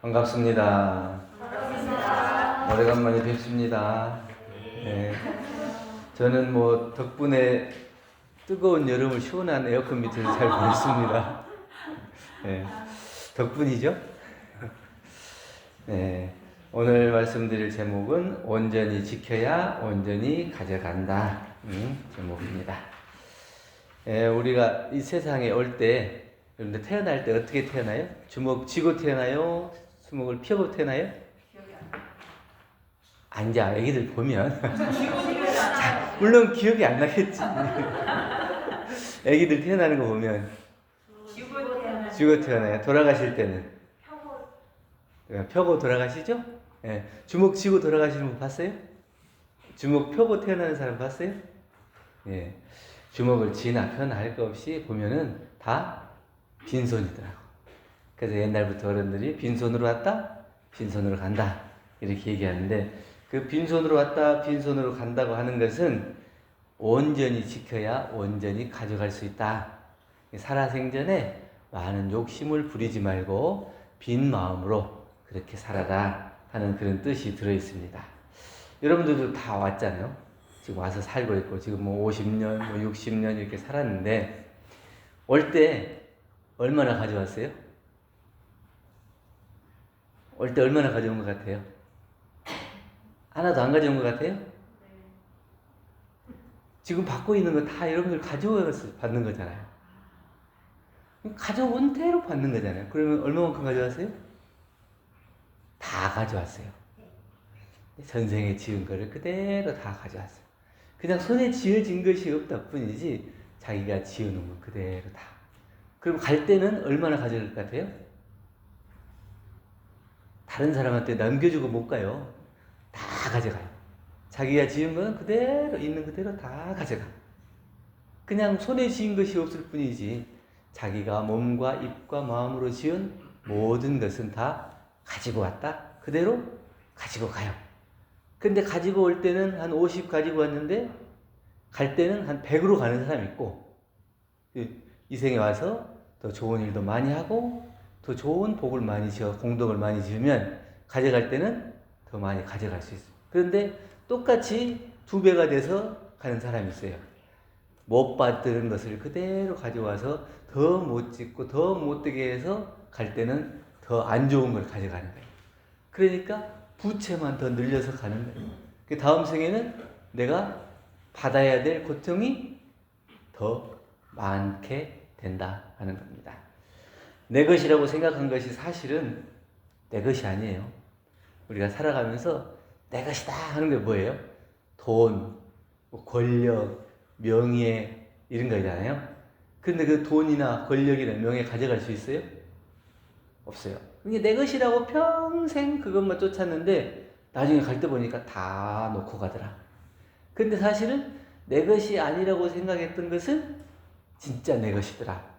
반갑습니다. 반갑습니다. 오래간만에 뵙습니다. 네. 저는 덕분에 뜨거운 여름을 시원한 에어컨 밑에서 잘 보냈습니다. 네. 덕분이죠? 네. 오늘 말씀드릴 제목은 온전히 지켜야 온전히 가져간다. 제목입니다. 우리가 이 세상에 올 때, 여러분들 태어날 때 어떻게 태어나요? 주먹 쥐고 태어나요? 주먹을 펴고 태어나요? 아니야, 애기들 보면. 물론 기억이 안 나겠지. 애기들 태어나는 거 보면. 쥐고 태어나요. 돌아가실 때는. 펴고 돌아가시죠? 예. 주먹 쥐고 돌아가시는 분 봤어요? 주먹 펴고 태어나는 사람 봤어요? 예. 주먹을 쥐나 펴나 할 거 없이 보면은 다 빈손이더라고. 그래서 옛날부터 어른들이 빈손으로 왔다, 빈손으로 간다. 이렇게 얘기하는데, 그 빈손으로 왔다, 빈손으로 간다고 하는 것은 온전히 지켜야 온전히 가져갈 수 있다. 살아생전에 많은 욕심을 부리지 말고 빈 마음으로 그렇게 살아라 하는 그런 뜻이 들어 있습니다. 여러분들도 다 왔잖아요. 지금 와서 살고 있고, 지금 50년, 60년 이렇게 살았는데, 올 때 얼마나 가져왔어요? 올 때 얼마나 가져온 것 같아요? 하나도 안 가져온 것 같아요? 지금 받고 있는 거 다 여러분들 가져와서 받는 거잖아요. 가져온 대로 받는 거잖아요. 그러면 얼마만큼 가져왔어요? 다 가져왔어요. 전생에 지은 거를 그대로 다 가져왔어요. 그냥 손에 쥐어진 것이 없다 뿐이지 자기가 지어놓은 거 그대로 다. 그럼 갈 때는 얼마나 가져갈 것 같아요? 다른 사람한테 남겨주고 못 가요. 다 가져가요. 자기가 지은 건 그대로 있는 그대로 다 가져가. 그냥 손에 지은 것이 없을 뿐이지 자기가 몸과 입과 마음으로 지은 모든 것은 다 가지고 왔다. 그대로 가지고 가요. 근데 가지고 올 때는 한 50 가지고 왔는데 갈 때는 한 100으로 가는 사람이 있고, 이 생에 와서 더 좋은 일도 많이 하고 더 좋은 복을 많이 지어 공덕을 많이 지으면 가져갈 때는 더 많이 가져갈 수 있어요. 그런데 똑같이 2배가 돼서 가는 사람이 있어요. 못 받는 것을 그대로 가져와서 더 못 짓고 더 못되게 해서 갈 때는 더 안 좋은 걸 가져가는 거예요. 그러니까 부채만 더 늘려서 가는 거예요. 그 다음 생에는 내가 받아야 될 고통이 더 많게 된다 하는 겁니다. 내 것이라고 생각한 것이 사실은 내 것이 아니에요. 우리가 살아가면서 내 것이다 하는 게 뭐예요? 돈, 권력, 명예 이런 거잖아요. 근데 그 돈이나 권력이나 명예 가져갈 수 있어요? 없어요. 이게 내 것이라고 평생 그것만 쫓았는데 나중에 갈 때 보니까 다 놓고 가더라. 근데 사실은 내 것이 아니라고 생각했던 것은 진짜 내 것이더라.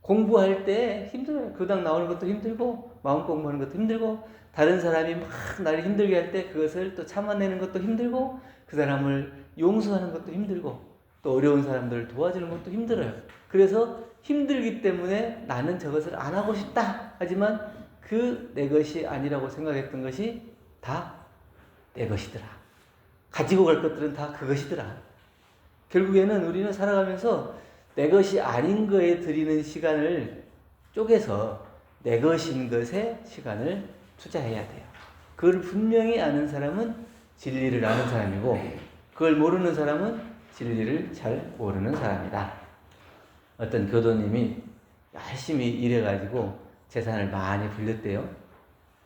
공부할 때 힘들어요. 교당 나오는 것도 힘들고 마음 공부하는 것도 힘들고 다른 사람이 막 나를 힘들게 할 때 그것을 또 참아내는 것도 힘들고 그 사람을 용서하는 것도 힘들고 또 어려운 사람들을 도와주는 것도 힘들어요. 그래서 힘들기 때문에 나는 저것을 안 하고 싶다. 하지만 그 내 것이 아니라고 생각했던 것이 다 내 것이더라. 가지고 갈 것들은 다 그것이더라. 결국에는 우리는 살아가면서 내 것이 아닌 거에 들이는 시간을 쪼개서 내 것인 것에 시간을 투자해야 돼요. 그걸 분명히 아는 사람은 진리를 아는 사람이고 그걸 모르는 사람은 진리를 잘 모르는 사람이다. 어떤 교도님이 열심히 일해가지고 재산을 많이 불렸대요.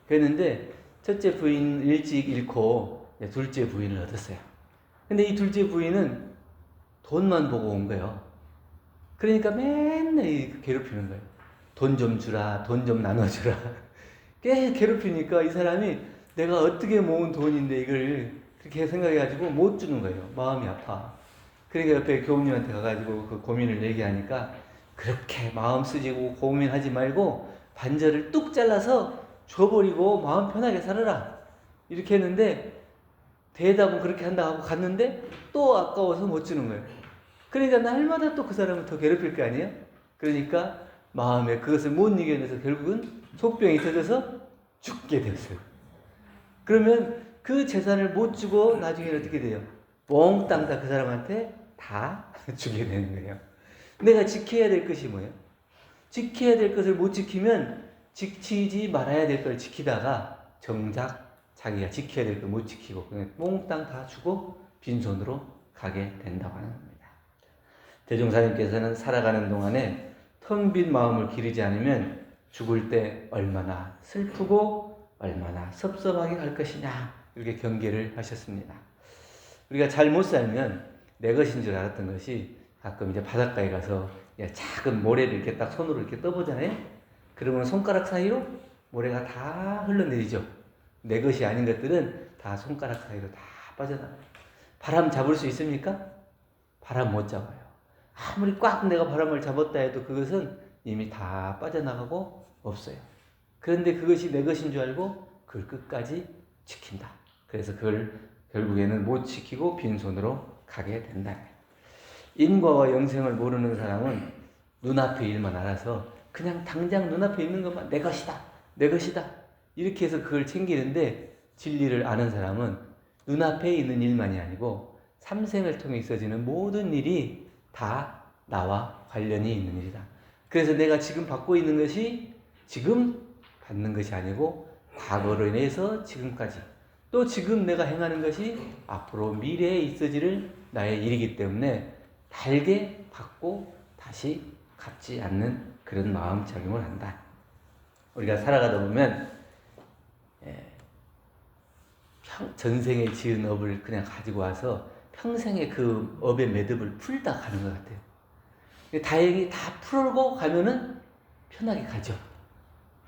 그랬는데 첫째 부인 일찍 잃고 둘째 부인을 얻었어요. 근데 이 둘째 부인은 돈만 보고 온 거예요. 그러니까 맨날 괴롭히는 거예요. 돈 좀 주라, 돈 좀 나눠주라. 꽤 괴롭히니까 이 사람이 내가 어떻게 모은 돈인데 이걸 그렇게 생각해가지고 못 주는 거예요. 마음이 아파. 그러니까 옆에 교우님한테 가가지고 그 고민을 얘기하니까 그렇게 마음 쓰지고 고민하지 말고 반절을 뚝 잘라서 줘버리고 마음 편하게 살아라. 이렇게 했는데 대답은 그렇게 한다고 하고 갔는데 또 아까워서 못 주는 거예요. 그러니까 날마다 또 그 사람을 더 괴롭힐 거 아니에요? 그러니까 마음에 그것을 못 이겨내서 결국은 속병이 터져서 죽게 되었어요. 그러면 그 재산을 못 주고 나중에 어떻게 돼요? 몽땅 다 그 사람한테 다 주게 되는 거예요. 내가 지켜야 될 것이 뭐예요? 지켜야 될 것을 못 지키면 지키지 말아야 될 걸 지키다가 정작 자기가 지켜야 될 걸 못 지키고 그냥 몽땅 다 주고 빈손으로 가게 된다고 하는 겁니다. 대종사님께서는 살아가는 동안에 텅 빈 마음을 기르지 않으면 죽을 때 얼마나 슬프고 얼마나 섭섭하게 갈 것이냐 이렇게 경계를 하셨습니다. 우리가 잘 못 살면 내 것인 줄 알았던 것이 가끔 이제 바닷가에 가서 작은 모래를 이렇게 딱 손으로 이렇게 떠보잖아요. 그러면 손가락 사이로 모래가 다 흘러내리죠. 내 것이 아닌 것들은 다 손가락 사이로 다 빠져나가요. 바람 잡을 수 있습니까? 바람 못 잡아요. 아무리 꽉 내가 바람을 잡았다 해도 그것은 이미 다 빠져나가고 없어요. 그런데 그것이 내 것인 줄 알고 그걸 끝까지 지킨다. 그래서 그걸 결국에는 못 지키고 빈손으로 가게 된다. 인과와 영생을 모르는 사람은 눈앞의 일만 알아서 그냥 당장 눈앞에 있는 것만 내 것이다. 내 것이다. 이렇게 해서 그걸 챙기는데 진리를 아는 사람은 눈앞에 있는 일만이 아니고 삼생을 통해 있어지는 모든 일이 다 나와 관련이 있는 일이다. 그래서 내가 지금 받고 있는 것이 지금 받는 것이 아니고 과거로 인해서 지금까지 또 지금 내가 행하는 것이 앞으로 미래에 있어질 나의 일이기 때문에 달게 받고 다시 갚지 않는 그런 마음 작용을 한다. 우리가 살아가다 보면 전생에 지은 업을 그냥 가지고 와서 평생의 그 업의 매듭을 풀다 가는 것 같아요. 다행히 다 풀고 가면은 편하게 가죠.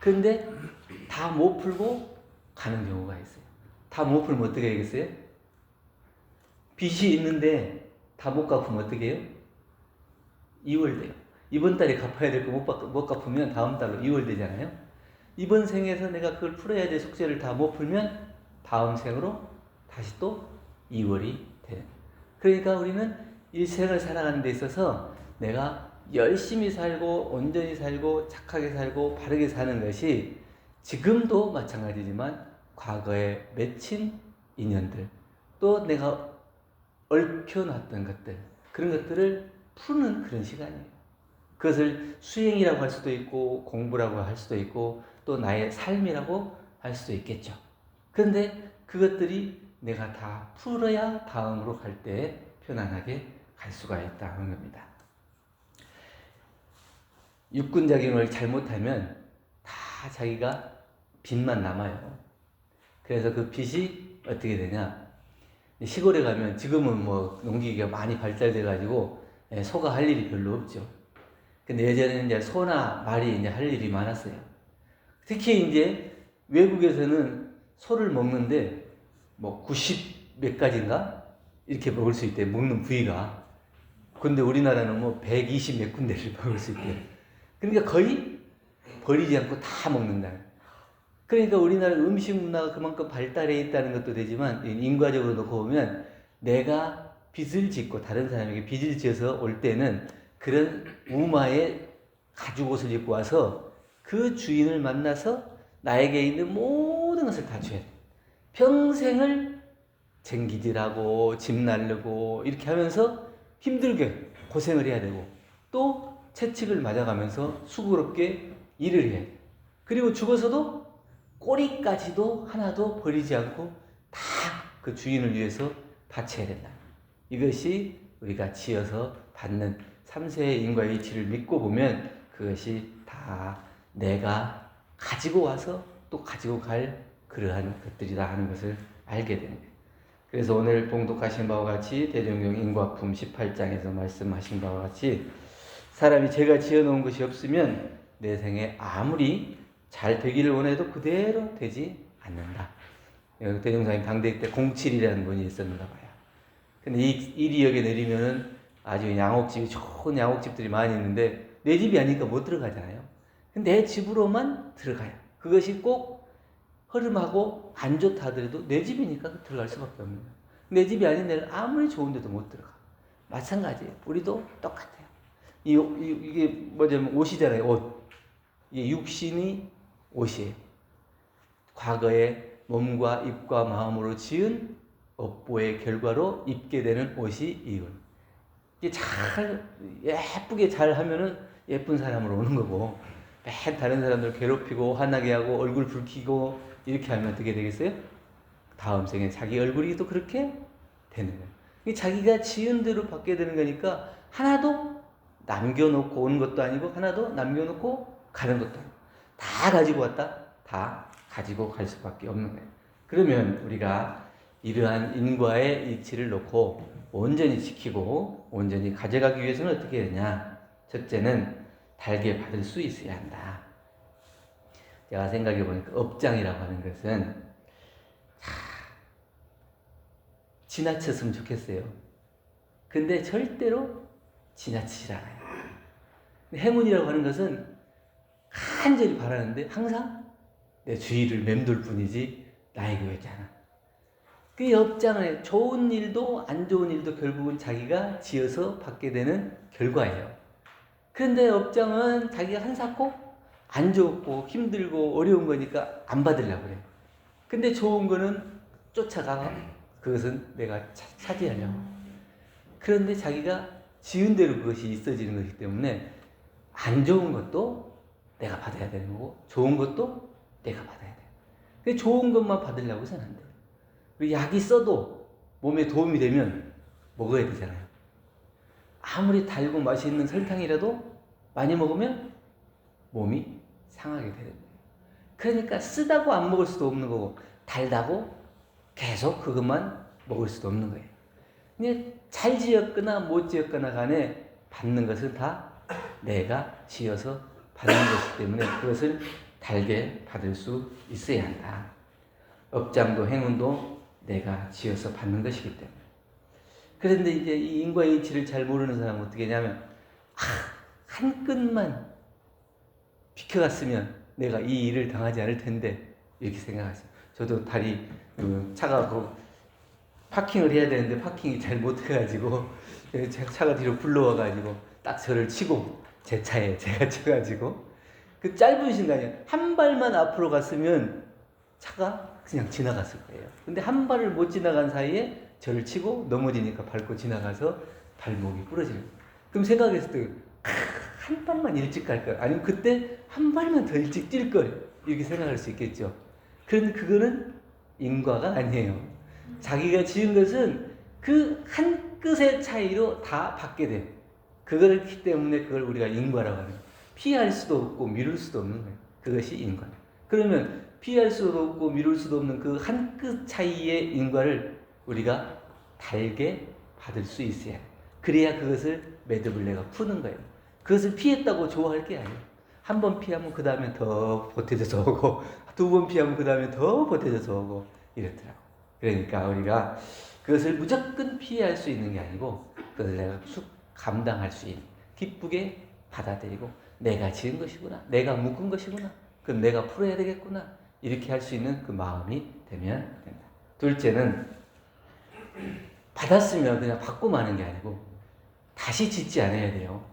그런데 다 못 풀고 가는 경우가 있어요. 다 못 풀면 어떻게 되겠어요? 빚이 있는데 다 못 갚으면 어떻게 해요? 이월돼요. 이번 달에 갚아야 될 거 못 갚으면 다음 달로 이월되잖아요. 이번 생에서 내가 그걸 풀어야 될 숙제를 다 못 풀면 다음 생으로 다시 또 이월이 돼요. 그러니까 우리는 일생을 살아가는 데 있어서 내가 열심히 살고 온전히 살고 착하게 살고 바르게 사는 것이 지금도 마찬가지지만 과거에 맺힌 인연들 또 내가 얽혀놨던 것들 그런 것들을 푸는 그런 시간이에요. 그것을 수행이라고 할 수도 있고 공부라고 할 수도 있고 또 나의 삶이라고 할 수도 있겠죠. 그런데 그것들이 내가 다 풀어야 다음으로 갈 때 편안하게 갈 수가 있다는 겁니다. 육군작용을 잘못하면 다 자기가 빚만 남아요. 그래서 그 빚이 어떻게 되냐? 시골에 가면 지금은 뭐 농기계가 많이 발달돼가지고 소가 할 일이 별로 없죠. 근데 예전에는 이제 소나 말이 이제 할 일이 많았어요. 특히 이제 외국에서는 소를 먹는데 뭐 90 몇 가지인가 이렇게 먹을 수 있대 먹는 부위가. 근데 우리나라는 뭐 120 몇 군데를 먹을 수 있대. 그러니까 거의 버리지 않고 다 먹는다. 그러니까 우리나라 음식 문화가 그만큼 발달해 있다는 것도 되지만 인과적으로 놓고 보면 내가 빚을 짓고 다른 사람에게 빚을 지어서 올 때는 그런 우마의 가죽 옷을 입고 와서 그 주인을 만나서 나에게 있는 모든 것을 다 줘야 돼. 평생을 쟁기질하고 집 날르고 이렇게 하면서 힘들게 고생을 해야 되고 또 채찍을 맞아가면서 수고롭게 일을 해야 돼. 그리고 죽어서도 꼬리까지도 하나도 버리지 않고 다 그 주인을 위해서 바쳐야 된다. 이것이 우리가 지어서 받는 삼세의 인과의 이치를 믿고 보면 그것이 다 내가 가지고 와서 또 가지고 갈 그러한 것들이다 하는 것을 알게 되는 거예요. 그래서 오늘 봉독하신 바와 같이 대종경 인과품 18장에서 말씀하신 바와 같이 사람이 제가 지어놓은 것이 없으면 내 생에 아무리 잘 되기를 원해도 그대로 되지 않는다. 대종사님 당대 때 07이라는 분이 있었는가 봐요. 근데 이 일이 여기 내리면은 아주 양옥집이 좋은 양옥집들이 많이 있는데 내 집이 아니니까 못 들어가잖아요. 근데 내 집으로만 들어가요. 그것이 꼭 허름하고 안 좋다 하더라도 내 집이니까 들어갈 수밖에 없는 거예요. 내 집이 아닌 데는 아무리 좋은데도 못 들어가. 마찬가지예요. 우리도 똑같아요. 이게 뭐냐면 옷이잖아요. 옷. 이게 육신이 옷이에요. 과거에 몸과 입과 마음으로 지은 업보의 결과로 입게 되는 옷이 이 옷. 이게 잘 예쁘게 잘 하면은 예쁜 사람으로 오는 거고, 맨 다른 사람들 괴롭히고 화나게 하고 얼굴 붉히고 이렇게 하면 어떻게 되겠어요? 다음 생에 자기 얼굴이 또 그렇게 되는 거예요. 이게 자기가 지은 대로 받게 되는 거니까 하나도 남겨놓고 오는 것도 아니고 하나도 남겨놓고 가는 것도 아니고 다 가지고 왔다, 다 가지고 갈 수밖에 없는 거예요. 그러면 우리가 이러한 인과의 이치를 놓고 온전히 지키고 온전히 가져가기 위해서는 어떻게 해야 되냐? 첫째는 달게 받을 수 있어야 한다. 제가 생각해 보니까 업장이라고 하는 것은 지나쳤으면 좋겠어요. 근데 절대로 지나치질 않아요. 행운이라고 하는 것은 간절히 바라는데 항상 내 주위를 맴돌 뿐이지 나에게 오지 않아. 그 업장을 좋은 일도 안 좋은 일도 결국은 자기가 지어서 받게 되는 결과예요. 그런데 업장은 자기가 한사코 안 좋고 힘들고 어려운 거니까 안 받으려고 그래요. 근데 좋은 거는 쫓아가 그것은 내가 차지하려고. 그런데 자기가 지은 대로 그것이 있어지는 것이기 때문에 안 좋은 것도 내가 받아야 되는 거고 좋은 것도 내가 받아야 돼요. 그 좋은 것만 받으려고 해서는 안 돼요. 그리고 약이 써도 몸에 도움이 되면 먹어야 되잖아요. 아무리 달고 맛있는 설탕이라도 많이 먹으면 몸이 상하게 되는 거예요. 그러니까 쓰다고 안 먹을 수도 없는 거고 달다고 계속 그것만 먹을 수도 없는 거예요. 근데 잘 지었거나 못 지었거나 간에 받는 것은 다 내가 지어서 받는 것이기 때문에 그것을 달게 받을 수 있어야 한다. 업장도 행운도 내가 지어서 받는 것이기 때문에. 그런데 이제 이 인과의 이치를 잘 모르는 사람은 어떻게 하냐면 한 끈만 비켜갔으면 내가 이 일을 당하지 않을 텐데 이렇게 생각하세요. 저도 다리 차가 파킹을 해야 되는데 파킹이 잘 못해가지고 차가 뒤로 굴러와가지고 딱 저를 치고 제 차에 제가 쳐가지고 그 짧은 순간에 한 발만 앞으로 갔으면 차가 그냥 지나갔을 거예요. 근데 한 발을 못 지나간 사이에 저를 치고 넘어지니까 밟고 지나가서 발목이 부러지는 거예요. 그럼 생각했을 때 한 발만 일찍 갈걸, 아니면 그때 한 발만 더 일찍 뛸걸, 이렇게 생각할 수 있겠죠. 그런데 그거는 인과가 아니에요. 자기가 지은 것은 그 한 끗의 차이로 다 받게 돼요. 그거기 때문에 그걸 우리가 인과라고 하는 거예요. 피할 수도 없고 미룰 수도 없는 거예요. 그것이 인과. 그러면 피할 수도 없고 미룰 수도 없는 그 한 끗 차이의 인과를 우리가 달게 받을 수 있어야 해요. 그래야 그것을 매듭을 내가 푸는 거예요. 그것을 피했다고 좋아할 게 아니에요. 한 번 피하면 그 다음에 더 보태져서 오고 두 번 피하면 그 다음에 더 보태져서 오고 이렇더라고. 그러니까 우리가 그것을 무조건 피할 수 있는 게 아니고 그것을 내가 쑥 감당할 수 있는, 기쁘게 받아들이고 내가 지은 것이구나, 내가 묶은 것이구나, 그럼 내가 풀어야 되겠구나, 이렇게 할 수 있는 그 마음이 되면 된다. 둘째는 받았으면 그냥 받고 마는 게 아니고 다시 짓지 않아야 돼요.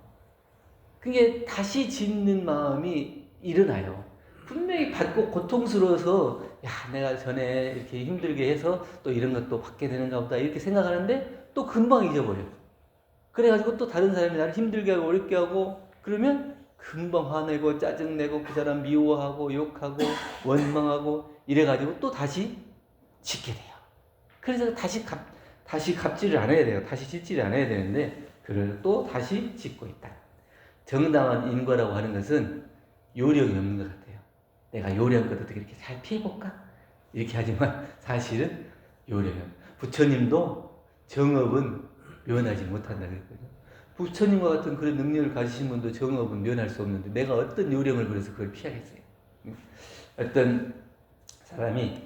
그게 다시 짓는 마음이 일어나요. 분명히 받고 고통스러워서 야 내가 전에 이렇게 힘들게 해서 또 이런 것도 받게 되는가 보다 이렇게 생각하는데 또 금방 잊어버려. 그래가지고 또 다른 사람이 나를 힘들게 하고 어렵게 하고 그러면 금방 화내고 짜증내고 그 사람 미워하고 욕하고 원망하고 이래가지고 또 다시 짓게 돼요. 그래서 다시 갑질을 안 해야 돼요. 다시 짓지를 않아야 되는데 그걸 또 다시 짓고 있다. 정당한 인과라고 하는 것은 요령이 없는 것 같아요. 내가 요령껏 어떻게 이렇게 잘 피해볼까? 이렇게 하지만 사실은 요령이 없어요. 부처님도 정업은 면하지 못한다 그랬거든요. 부처님과 같은 그런 능력을 가지신 분도 정업은 면할 수 없는데 내가 어떤 요령을 부려서 그걸 피하겠어요. 어떤 사람이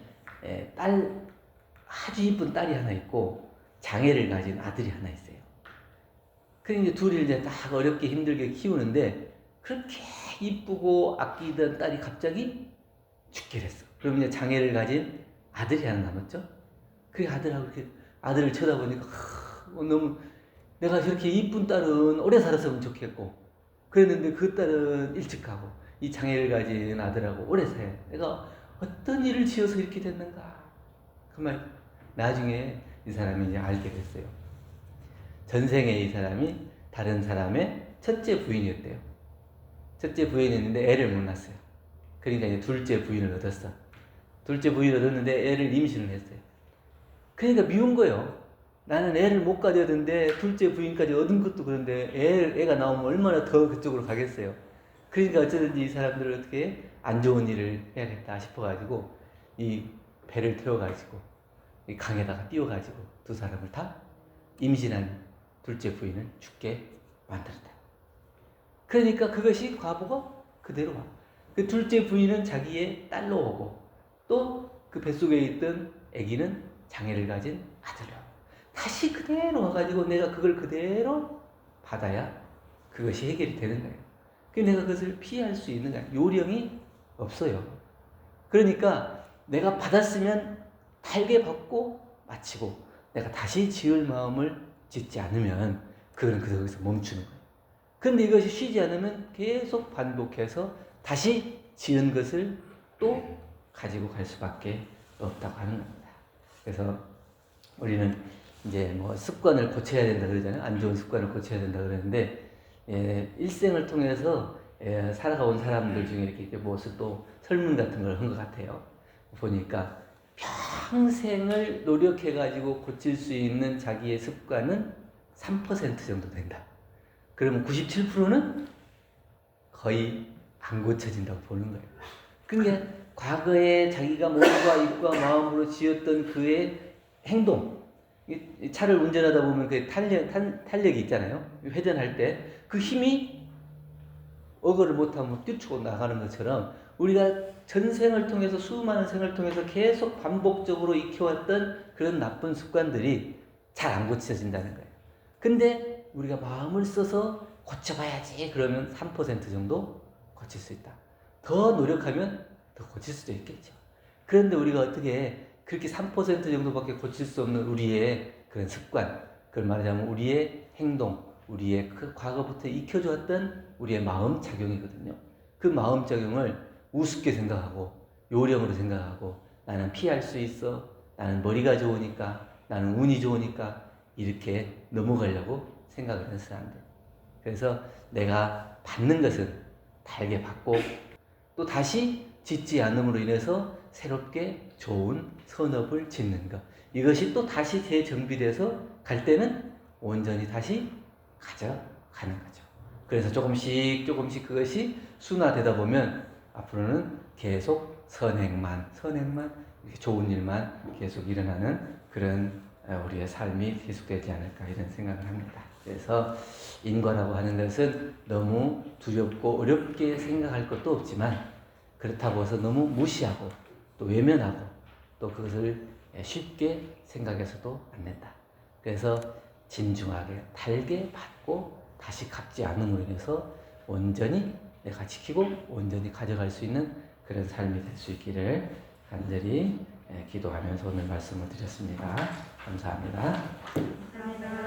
아주 이쁜 딸이 하나 있고 장애를 가진 아들이 하나 있어요. 그래서 이제 둘이 이제 딱 어렵게 힘들게 키우는데 그렇게 이쁘고 아끼던 딸이 갑자기 죽게 됐어. 그럼 이제 장애를 가진 아들이 하나 남았죠. 그 아들하고 이렇게 아들을 쳐다보니까 너무 내가 저렇게 이쁜 딸은 오래 살았으면 좋겠고 그랬는데 그 딸은 일찍 가고 이 장애를 가진 아들하고 오래 살아요. 내가 어떤 일을 지어서 이렇게 됐는가? 정말 나중에 이 사람이 이제 알게 됐어요. 전생에 이 사람이 다른 사람의 첫째 부인이었대요. 첫째 부인이었는데 애를 못 낳았어요. 그러니까 이제 둘째 부인을 얻었어. 둘째 부인을 얻었는데 애를 임신을 했어요. 그러니까 미운 거예요. 나는 애를 못 가졌는데 둘째 부인까지 얻은 것도 그런데 애가 나오면 얼마나 더 그쪽으로 가겠어요. 그러니까 어쩌든지 이 사람들을 어떻게 안 좋은 일을 해야겠다 싶어가지고 이 배를 태워가지고 이 강에다가 띄워가지고 두 사람을 다 임신한 둘째 부인을 죽게 만들었다. 그러니까 그것이 과보가 그대로 와. 그 둘째 부인은 자기의 딸로 오고 또 그 뱃속에 있던 아기는 장애를 가진 아들로 다시 그대로 와가지고 내가 그걸 그대로 받아야 그것이 해결이 되는 거예요. 그래서 내가 그것을 피할 수 있는 거야. 요령이 없어요. 그러니까 내가 받았으면 달게 받고 마치고 내가 다시 지을 마음을 짓지 않으면 그건 거기서 멈추는 거예요. 그런데 이것이 쉬지 않으면 계속 반복해서 다시 지은 것을 또 가지고 갈 수밖에 없다고 하는 겁니다. 그래서 우리는 이제 뭐 습관을 고쳐야 된다 그러잖아요. 안 좋은 습관을 고쳐야 된다 그러는데 일생을 통해서 살아가온 사람들 중에 이렇게 무엇을 또 설문 같은 걸 한 것 같아요. 보니까 평생을 노력해가지고 고칠 수 있는 자기의 습관은 3% 정도 된다. 그러면 97%는 거의 안 고쳐진다고 보는 거예요. 그러니까 과거에 자기가 몸과 입과 마음으로 지었던 그의 행동, 차를 운전하다 보면 그 탄력이 있잖아요. 회전할 때 그 힘이 어거를 못하면 뛰쳐 나가는 것처럼 우리가 전생을 통해서 수많은 생을 통해서 계속 반복적으로 익혀왔던 그런 나쁜 습관들이 잘 안 고쳐진다는 거예요. 근데 우리가 마음을 써서 고쳐봐야지 그러면 3% 정도 고칠 수 있다. 더 노력하면 더 고칠 수도 있겠죠. 그런데 우리가 어떻게 그렇게 3% 정도밖에 고칠 수 없는 우리의 그런 습관, 그걸 말하자면 우리의 행동, 우리의 그 과거부터 익혀졌던 우리의 마음 작용이거든요. 그 마음 작용을 우습게 생각하고 요령으로 생각하고 나는 피할 수 있어, 나는 머리가 좋으니까, 나는 운이 좋으니까 이렇게 넘어가려고 생각을 하는 사람들. 그래서 내가 받는 것은 달게 받고 또 다시 짓지 않음으로 인해서 새롭게 좋은 선업을 짓는 것. 이것이 또 다시 재정비돼서 갈 때는 온전히 다시 가져가는 거죠. 그래서 조금씩 그것이 순화되다 보면 앞으로는 계속 선행만 좋은 일만 계속 일어나는 그런 우리의 삶이 계속되지 않을까 이런 생각을 합니다. 그래서 인과라고 하는 것은 너무 두렵고 어렵게 생각할 것도 없지만 그렇다고 해서 너무 무시하고 또 외면하고 또 그것을 쉽게 생각해서도 안 된다. 그래서 진중하게 달게 받고 다시 갚지 않음으로 인해서 온전히 내가 지키고 온전히 가져갈 수 있는 그런 삶이 될 수 있기를 간절히 기도하면서 오늘 말씀을 드렸습니다. 감사합니다. 감사합니다.